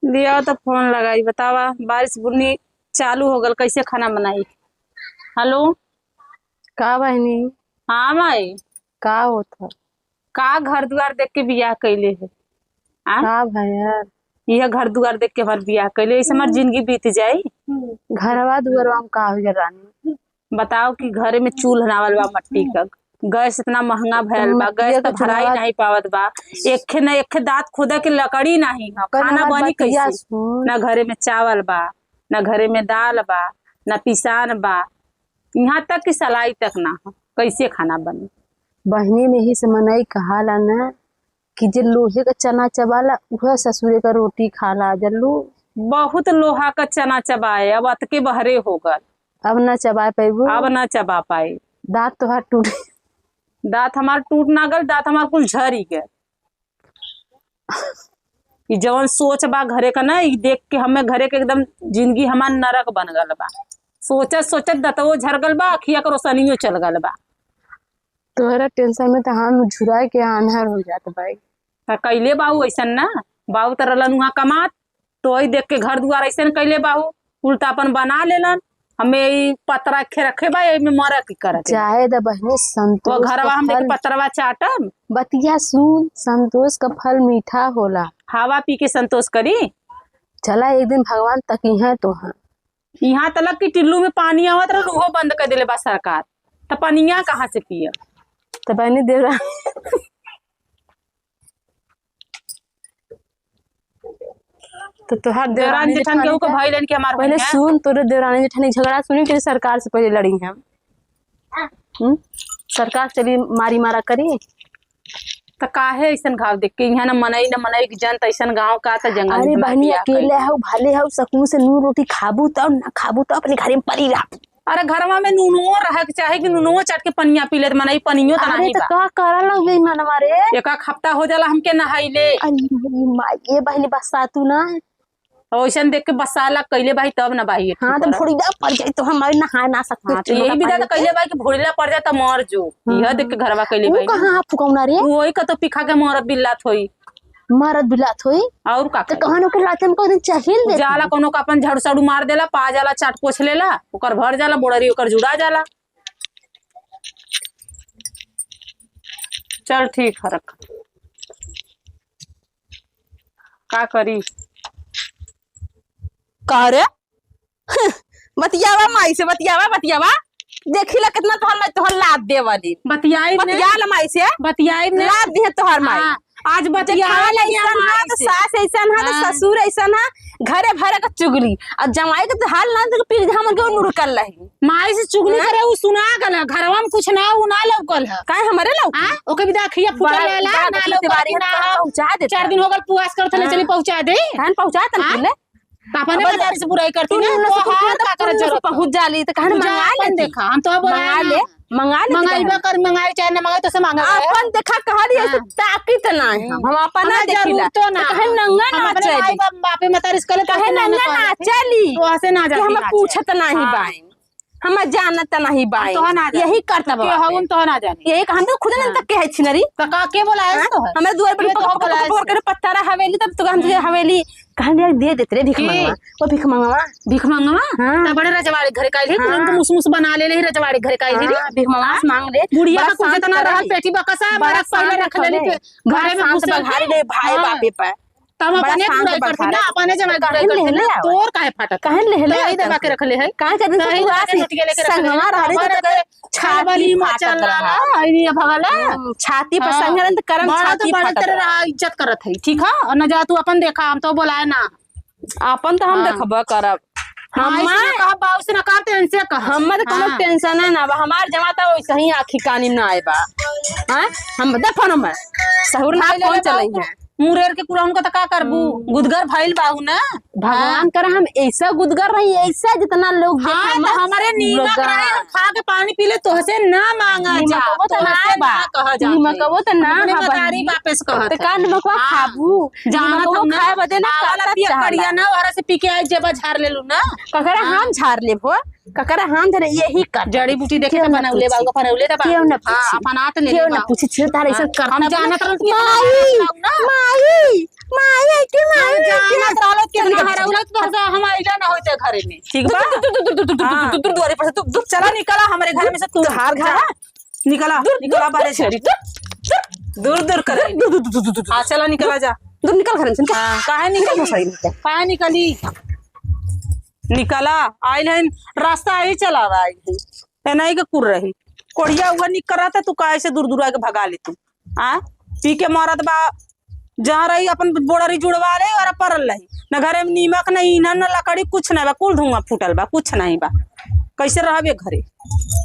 लिया तो फोन लगाई बतावा। बारिश बुन्नी चालू हो गल, कैसे खाना बनाई। हेलो। का बहनी? हाँ माई। का होता? का घर द्वार देख के बियाह कैले है। का भैया? यह घर द्वार देख के हमार बियाह कैले, ऐसे हमार जिंदगी बीत जाई। घरवा दुआरवा में का हो रानी? बताओ कि घरे में चूल्हा नावल बा मट्टी का, गैस इतना महंगा भयल बा, गैस तो भरा ही नहीं पावत बा। एक न एक दांत खोदा के लकड़ी नहीं है, खाना बनी कैसे। न घरे में चावल बा, न घरे में दाल बा, न पिसान बा, यहाँ तक कि सलाई तक ना हो, कैसे खाना बनी। बहनी में ही से मनई कहाला ना कि जे लोहे का चना चबाला वह ससुरे का रोटी खाला। जल्लू बहुत लोहा का चना चबाए, अब अतके बहरे हो गल, अब ना चबा पाइबो, अब ना चबा पाए। दांत तो हाथ टूट, दांत हमार टूट ना गल, दांत हमार कुल झरी गए। ये जवन सोच बा घरे का ना, ये देख के हमें घरे के एकदम जिंदगी हमार नरक बन गल बा। सोचत सोचत दतवो झर गल बा, अखिया के रोशनियो चल गल बा। तोहरा टेंशन में तो हम झुराए के आन्हर हो जात भाई। कैले बाहू ऐसन ना, बाहू तरलन वहाँ कमात, तो वही देख के घर दुआर ऐसे कैले बाहू, उल्टा अपन बना लेलन। हमें पतरा खे रखे बा, में मर की कर चाहे द बहने संतोष तो घरवा हम देख पतरवा चाटम। बतिया सुन, संतोष का फल मीठा होला। हवा पी के संतोष करी। चला एक दिन भगवान तकी है तो हाँ। यहाँ तलक की टिल्लू में पानी आवत रहा, वो बंद कर दिले बा सरकार, तो पनिया कहाँ से पिया। तो बहनी देवरा तो तुहार देवरानी जेठान केहू के भाई लेन के हमार पहले सुन, तोरे देवरानी जेठानी झगड़ा सुनी कि सरकार से पहले लड़ी हम। सरकार चली मारी मारा करी तो काहे ऐसन घाव देख के यहाँ न मनई जन ऐसन गाँव का तो जंगल। अरे बहनी अकेले हो भले हो, सकून से नून रोटी खाबू तब ना खाबू तो अपने घर में परी रह। अरे घरवा में नूनुओ रह के चाहे कि नूनुओ चाट के पनिया पी ले, मनई पनियो तो नहीं बा। का करा लग गई मन मारे एक हफ्ता हो जाला हमके नहाइले। ये बहनी बसा तू ना ओइसन देख के बसाला कैले भाई तब ना भाई। हाँ तो भोड़ीला पड़ जाए तो हम नहा ना सकते। हाँ, तो यही विदा तो कैले भाई कि भोड़ीला पड़ जाए तो मर जो। यह देख के घरवा कैले भाई कहाँ फुकौना रे, वही का तो पिखा के मरत बिल्लात होई, मरत बिलात होई और का। तो कहां के रातन को दिन चाहिल दे जाला कोनो का अपन झाड़ू साड़ू मार देला, पा जाला चाट पोछ लेला, ओकर भर जाला बोड़री, ओकर जुड़ा जाला। चल ठीक है, रख का करी। का रे बतियावा माई से बतियावा देखिला कितना तोहर लाभ दे वाली। बतियाई बतियाला माई से, बतियाई ने लाभ दे तोहर माई। आज बतियाला तो सास ऐसन है, तो ससुर ऐसन है, घरे भरे का चुगली और जमाई के तो हाल ना तो पीर हम के मुड़ कर लही माई से चुगली करे उ सुना गल, घरवा में कुछ ना उ ना लौकल है। काहे हमरे लौक ओके विदा खिया फुटल लेला ना लौकल ना पहुंचा दे। 4 दिन हो गल पुआस करत ले, चली पहुंचा दे। कहन पहुंचा तन ले अपने बाजार से बुराई करती ना, तो हाथ का कर जरूरत पहुंच जाली तो कहन मंगा ले। देखा हम तो मंगा ले मंगाईबा कर, मंगाई चाहे ना मंगाई तो से मांगा अपन देखा कहली ऐसे ताकीत ना है हम अपन ना देखिला तो ना कहन नंगा ना चली बापे मतारिस करे कहन नंगा ना चली तो ऐसे ना जाती, हम पूछत नहीं बाई, हम जानत नहीं बाई, यही करता के हम तो ना जानी। यही हम तो खुद न तक के है छिनरी तो का के बोलाए तो हमें दुआर पर पकड़ के पत्थरा हवेली तब तो हम हवेली कहन दे देते रे भीख मंगवा। वो भीख मंगवा त बड़े रजवाड़ी घरे काई ले, तुरंत मुसमुस बना ले ले रजवाड़ी घरे काई ले। भीख मंगवा मांग ले बुढ़िया का कुछ तना रहल पेटी बकसा बड़ा पहले रख ले घरे में घुस बघारी ले भाई बापे पर तब अपने बुराई करती ना, अपने जमाई बुराई करती ना, तोर काहे फाटत कहन ले ले दही दबा के रख ले है काहे कर दिन तू आसी संगवा रह रे छावली मचल रहा आईनी भगला छाती पर संगरन त करम छाती फाटत रहा, इज्जत करत है ठीक है। और न जा तू अपन देखा, हम तो बोलाए ना अपन तो हम देखबा करब। हमार का बाऊ से न करते इनसे कह हमर कोनो टेंशन है ना, हमार जमाता वैसे ही आखी कानी ना आए बा। हां हम बता फोन में सहुर ना कौन चलई है मुरेर के कुरान को का करबू, गुदगर भइल बाहू ना। भगवान करे हम ऐसा गुदगर रही, ऐसा जितना लोग हाँ, तो हमारे नीमक रहे, हम खा के पानी पी ले, तोहसे ना मांगा जा, तोहसे ना कहा जा, नीमकवो त ना हबारी वापस कहत त कान नमकवा खाबू जाना तो खाए बदे ना काला पिया करिया ना वहरा से पी के आई जेबा झाड़ लेलू ना। ककरा हम झाड़ लेबो, ककरा हम धरे यही कर जड़ी बूटी देखे त बनौले बाऊ बनौले त क्यों ना पूछी अपन आत ले क्यों ना पूछी छिर तारे ऐसा करता हम जानत रहल माई माई माई के माई जानत रहल के घरे में, ठीक बा? हाँ। द्वारे पर से तू चला निकला हमारे घर में से, तू हार घर निकला निकला बारे से, दूर दूर कर। हाँ चला निकला जा, दूर निकल घर से। हाँ काहे निकल, काहे निकली, निकला आइल है रास्ता आई चला आई है नहीं के कुर रही कोढ़िया हुआ निक करा था, तू काहे से दूर दूर आके भगा ले तू। आ पी के मारत बा, जहाँ रही अपन बोड़री जुड़वा ले और परल रही, न घरे में नीमक नहीं, न लकड़ी कुछ नहीं बा, कुल धुआं फूटल बा, कुछ नहीं बा, कैसे रहबे घरे।